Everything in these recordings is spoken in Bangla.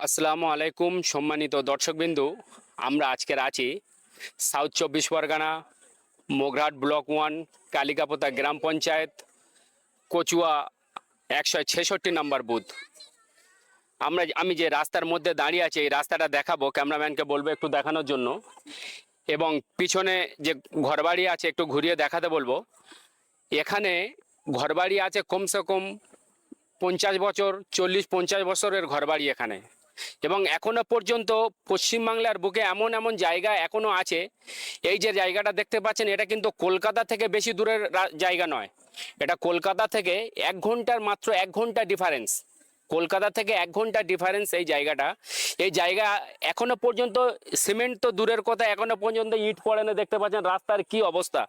আসসালামু আলাইকুম সম্মানিত দর্শকবিন্দু। আমরা আজকের আছি সাউথ 24 পরগনা মোগরাহাট ব্লক 1 কালিকাপোতা গ্রাম পঞ্চায়েত কচুয়া 166 নম্বর বুথ। আমি যে রাস্তার মধ্যে দাঁড়িয়ে আছি এই রাস্তাটা দেখাবো, ক্যামেরাম্যানকে বলবো একটু দেখানোর জন্য, এবং পিছনে যে ঘরবাড়ি আছে একটু ঘুরিয়ে দেখাতে বলবো। এখানে ঘরবাড়ি আছে কমসে কম 50 বছর, 40-50 বছরের ঘরবাড়ি এখানে। এবং এখনো পর্যন্ত পশ্চিমবাংলার বুকে এমন এমন জায়গা এখনো আছে। এই যে জায়গাটা দেখতে পাচ্ছেন, এটা কিন্তু কলকাতা থেকে বেশি দূরের জায়গা নয়। এটা কলকাতা থেকে 1 ঘন্টার, মাত্র 1 ঘন্টা ডিফারেন্স। কলকাতা থেকে 1 ঘন্টা ডিফারেন্স এই জায়গাটা। এই জায়গা এখনো পর্যন্ত সিমেন্ট তো দূরের কথা, এখনো পর্যন্ত ইট পড়ে না। দেখতে পাচ্ছেন রাস্তার কি অবস্থা।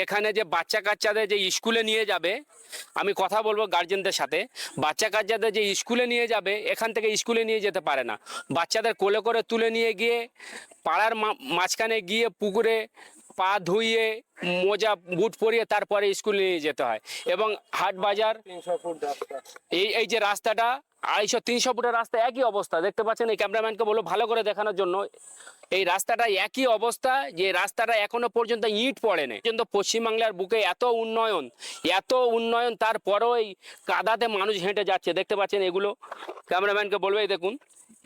এখানে যে বাচ্চা কাচ্চাদের যে স্কুলে নিয়ে যাবে, আমি কথা বলবো গার্জেনদের সাথে, বাচ্চা কাচ্চাদের যে স্কুলে নিয়ে যাবে এখান থেকে স্কুলে নিয়ে যেতে পারে না। বাচ্চাদের কোলে করে তুলে নিয়ে গিয়ে পাড়ার মাঝখানে গিয়ে পুকুরে পা ধুইয়ে মোজা বুট পরিয়ে তারপরে স্কুলে নিয়ে যেতে হয়। এবং হাট বাজার, এই যে রাস্তাটা 250-300 ফুটের রাস্তা, একই অবস্থা। দেখতে পাচ্ছেন, এই ক্যামেরাম্যানকে বলো ভালো করে দেখানোর জন্য। এই রাস্তাটা একই অবস্থা, যে রাস্তাটা এখনো পর্যন্ত ইট পড়েনি। কিন্তু পশ্চিমবাংলার বুকে এত উন্নয়ন, তারপরেও এই কাদাতে মানুষ হেঁটে যাচ্ছে। দেখতে পাচ্ছেন এগুলো, ক্যামেরাম্যানকে বলবে এই দেখুন,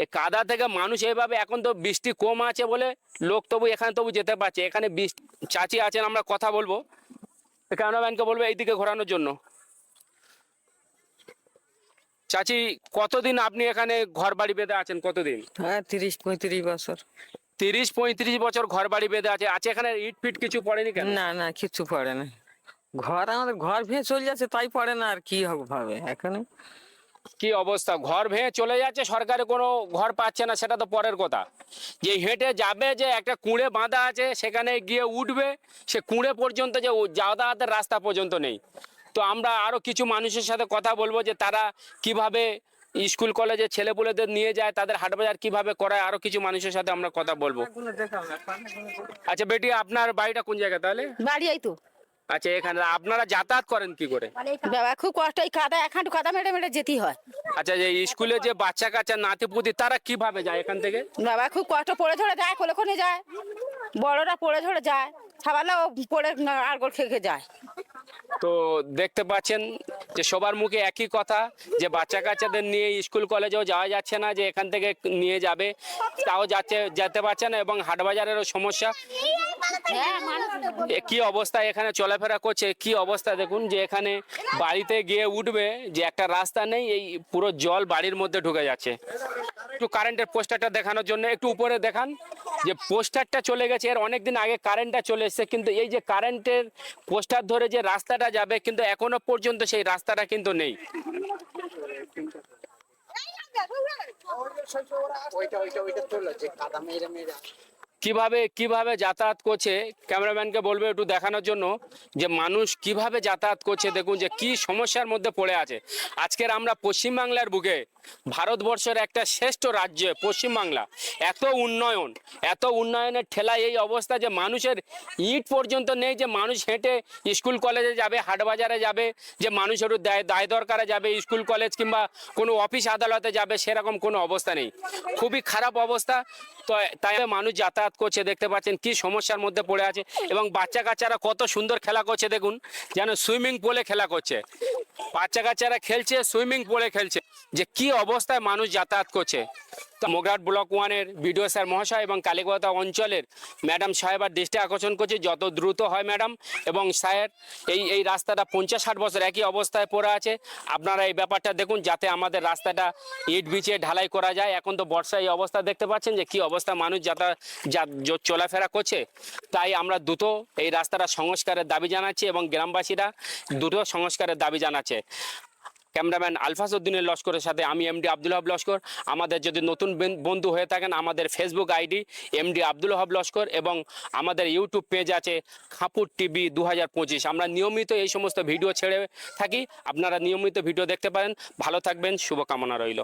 এই কাদা থেকে মানুষ এইভাবে, এখন তো বৃষ্টি কম আছে বলে লোক তবু এখানে যেতে পারছে। এখানে বৃষ্টি, চাচি আছেন, আমরা কথা বলবো, ক্যামেরাম্যানকে বলবে এইদিকে ঘোরানোর জন্য। চাচি, কতদিন আপনি এখানে ঘর বাড়ি বেঁধে আছেন? কতদিন? হ্যাঁ, 30-35 বছর। 30-35 বছর ঘর বাড়ি বেঁধে আছে এখানে ইট ফিট কিছু পড়েনি কেন? না না, কিছু পড়ে না। আমাদের ঘর ভেঙে চলে যাচ্ছে, তাই পড়ে না। আর কি হবে ভাবে এখানে কি অবস্থা, ঘর ভেঙে চলে যাচ্ছে, সরকারে কোনো ঘর পাচ্ছে না, সেটা তো পরের কথা। যে হেঁটে যাবে, যে একটা কুঁড়ে বাঁধা আছে সেখানে গিয়ে উঠবে, সে কুঁড়ে পর্যন্ত যে যাতায়াতের রাস্তা পর্যন্ত নেই। তো আমরা আরও কিছু মানুষের সাথে কথা বলবো যে তারা কিভাবে স্কুল কলেজে ছেলেপুলেদের নিয়ে যায়, তাদের হাটবাজার কিভাবে করায়। আরও কিছু মানুষের সাথে আমরা কথা বলবো। আচ্ছা বেটি, আপনার বাড়িটা কোন জায়গায় তাহলে? বাড়ি এই তো। আচ্ছা, এখানে আপনারা যাতায়াত করেন কি করে? বাবা খুব কষ্ট, এই কাদা একহাঁটু কাদা মেরে মেরে যেতেই হয়। আচ্ছা, যে স্কুলে যে বাচ্চা কাচ্চা নাতিপুতি তারা কিভাবে যায় এখান থেকে? বাবা খুব কষ্ট, পড়ে ধরে যায়, কোলে কোলে যায়, বড়রা পড়ে ধরে যায়, খাবারও পড়ে আর গোল খেয়ে খেয়ে যায়। তো দেখতে পাচ্ছেন যে সবার মুখে একই কথা, যে বাচ্চা কাচ্চাদের নিয়ে স্কুল কলেজেও যাওয়া যাচ্ছে না, যে এখান থেকে নিয়ে যাবে তাও যেতে পারছে না। এবং হাটবাজারেরও সমস্যা। কি অবস্থা এখানে চলাফেরা করছে, কি অবস্থা দেখুন, যে এখানে বাড়িতে গিয়ে উঠবে যে একটা রাস্তা নেই, এই পুরো জল বাড়ির মধ্যে ঢুকে যাচ্ছে। একটু কারেন্টের পোস্টারটা দেখানোর জন্য একটু উপরে দেখান, যে পোস্টারটা চলে গেছে, এর অনেকদিন আগে কারেন্টটা চলে এসেছে, কিন্তু এই যে কারেন্টের পোস্টার ধরে যে রাস্তাটা যাবে, কিন্তু এখনো পর্যন্ত সেই রাস্তাটা কিন্তু নেই। কিভাবে যাতায়াত করছে, ক্যামেরাম্যানকে বলবে একটু দেখানোর জন্য, যে মানুষ কিভাবে যাতায়াত করছে। দেখুন যে কি সমস্যার মধ্যে পড়ে আছে। আজকের আমরা পশ্চিমবাংলার বুকে, ভারতবর্ষের একটা শ্রেষ্ঠ রাজ্য পশ্চিমবাংলা, এত উন্নয়নের ঠেলায় এই অবস্থা, যে মানুষের ইট পর্যন্ত নেই, যে মানুষ হেঁটে স্কুল কলেজে যাবে, হাটবাজারে যাবে, যে মানুষ একটু দায় দরকারে যাবে স্কুল কলেজ কিংবা কোনো অফিস আদালতে যাবে, সেরকম কোনো অবস্থা নেই। খুবই খারাপ অবস্থা। তো তাই মানুষ যাতায়াত করছে। দেখতে পাচ্ছেন কি সমস্যার মধ্যে পড়ে আছে। এবং বাচ্চা কাচ্চারা কত সুন্দর খেলা করছে, দেখুন যেন সুইমিং পুলে খেলা করছে। বাচ্চা কাচ্চারা খেলছে, সুইমিং পুলে খেলছে, যে কি অবস্থায় মানুষ যাতায়াত করছে। তো মোগরাহাট ব্লক 1-এর বিডিও স্যার মহাশয় এবং কালীকোতা অঞ্চলের ম্যাডাম সাহেবার দৃষ্টি আকর্ষণ করছে, যত দ্রুত হয় ম্যাডাম এবং স্যার, এই রাস্তাটা 50-60 বছর একই অবস্থায় পড়ে আছে। আপনারা এই ব্যাপারটা দেখুন, যাতে আমাদের রাস্তাটা ইট বিছিয়ে ঢালাই করা যায়। এখন তো বর্ষায় এই অবস্থা দেখতে পাচ্ছেন, যে কি অবস্থা মানুষ চলাফেরা করছে। তাই আমরা দ্রুত এই রাস্তাটা সংস্কারের দাবি জানাচ্ছি, এবং গ্রামবাসীরা দ্রুত সংস্কারের দাবি জানাচ্ছে। ক্যামেরাম্যান আলফাজ উদ্দিনের লস্করের সাথে আমি এমডি আব্দুল ওহাব লস্কর। আমাদের যদি নতুন বন্ধু হয়ে থাকেন, আমাদের Facebook ID MD Abdul Wahab Laskar, এবং আমাদের ইউটিউব পেজ আছে খাপুর টিভি 2025। আমরা নিয়মিত এই সমস্ত ভিডিও ছেড়ে থাকি, আপনারা নিয়মিত ভিডিও দেখতে পারেন। ভালো থাকবেন, শুভকামনা রইল।